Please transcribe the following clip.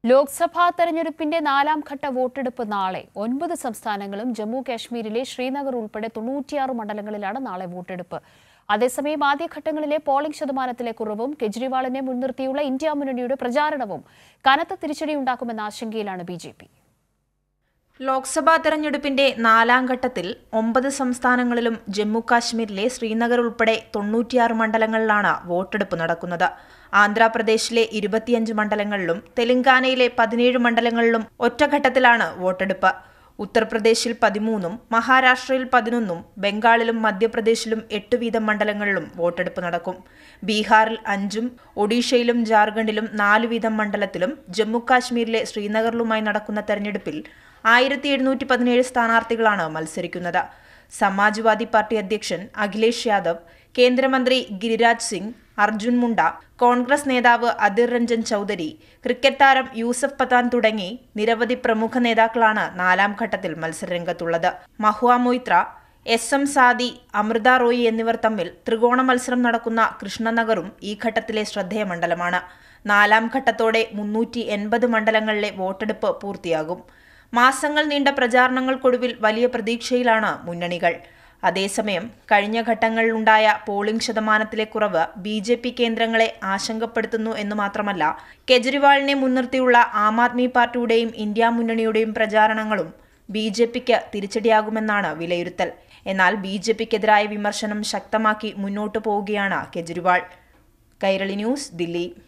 ലോക്സഭാ തെരഞ്ഞെടുപ്പിന്റെ നാലാം ഘട്ട വോട്ടെടുപ്പ് നാളെ 9 സംസ്ഥാനങ്ങളും ജമ്മു കാശ്മീരിലെ ശ്രീനഗർ ഉൾപ്പെടെ 96 മണ്ഡലങ്ങളിലാണ് നാളെ വോട്ടെടുപ്പ്. അതേസമയം ആദ്യഘട്ടങ്ങളിലെ പോളിംഗ് ശതമാനത്തിലെ കുറവും കെജ്രിവാളിനെ മുൻനിർത്തിയുള്ള ഇന്ത്യ മുന്നണിയുടെ പ്രചാരണവും കനത്ത തിരിച്ചടിയുണ്ടാക്കുമെന്ന ആശങ്കയിലാണ് ബിജെപി. ലോക്സഭാ തെരഞ്ഞെടുപ്പിന്റെ നാലാം ഘട്ടത്തിൽ 9 സംസ്ഥാനങ്ങളിലും ജമ്മു കാശ്മീരിലെ ശ്രീനഗർ ഉൾപ്പെടെ 96 മണ്ഡലങ്ങളിലാണ് വോട്ടെടുപ്പ് നടക്കുന്നത്. ആന്ധ്രാപ്രദേശിലെ 25 മണ്ഡലങ്ങളിലും തെലങ്കാനയിലെ 17 മണ്ഡലങ്ങളിലും ഒറ്റഘട്ടത്തിലാണ് വോട്ടെടുപ്പ്. ഉത്തർപ്രദേശിൽ 13ഉം മഹാരാഷ്ട്രയിൽ 11ഉം ബംഗാളിലും മധ്യപ്രദേശിലും 8 വീതം മണ്ഡലങ്ങളിലും വോട്ടെടുപ്പ് നടക്കും. ബീഹാറിൽ 5ഉം ഒഡീഷയിലും ജാർഖണ്ഡിലും 4 വീതം മണ്ഡലത്തിലും ജമ്മു കാശ്മീരിലെ ശ്രീനഗറിലുമായി നടക്കുന്ന തെരഞ്ഞെടുപ്പിൽ 1717 സ്ഥാനാർത്ഥികളാണ് മത്സരിക്കുന്നത്. സമാജ്വാദി പാർട്ടി അധ്യക്ഷൻ അഖിലേഷ് യാദവ്, കേന്ദ്രമന്ത്രി ഗിരിരാജ് സിംഗ്, അർജുൻ മുണ്ട, കോൺഗ്രസ് നേതാവ് അധിർ രഞ്ജൻ ചൌധരി, ക്രിക്കറ്റ് താരം യൂസഫ് പത്താൻ തുടങ്ങി നിരവധി പ്രമുഖ നേതാക്കളാണ് നാലാം ഘട്ടത്തിൽ മത്സരരംഗത്തുള്ളത്. മഹുവ മൊയ്ത്ര, SM സാദി, അമൃത റോയി എന്നിവർ തമ്മിൽ ത്രികോണ മത്സരം നടക്കുന്ന കൃഷ്ണനഗറും ഈ ഘട്ടത്തിലെ ശ്രദ്ധേയ മണ്ഡലമാണ്. നാലാം ഘട്ടത്തോടെ 380 മണ്ഡലങ്ങളിലെ വോട്ടെടുപ്പ് പൂർത്തിയാകും. മാസങ്ങൾ നീണ്ട പ്രചാരണങ്ങൾക്കൊടുവിൽ വലിയ പ്രതീക്ഷയിലാണ് മുന്നണികൾ. അതേസമയം കഴിഞ്ഞ ഘട്ടങ്ങളിലുണ്ടായ പോളിംഗ് ശതമാനത്തിലെ കുറവ് BJP കേന്ദ്രങ്ങളെ ആശങ്കപ്പെടുത്തുന്നു എന്ന് മാത്രമല്ല, കെജ്രിവാളിനെ മുൻനിർത്തിയുള്ള ആം ആദ്മി പാർട്ടിയുടെയും ഇന്ത്യ മുന്നണിയുടെയും പ്രചാരണങ്ങളും BJPക്ക് തിരിച്ചടിയാകുമെന്നാണ് വിലയിരുത്തൽ. എന്നാൽ BJPക്കെതിരായ വിമർശനം ശക്തമാക്കി മുന്നോട്ടു പോവുകയാണ് കെജ്രിവാൾ. കൈരളി ന്യൂസ്, ദില്ലി.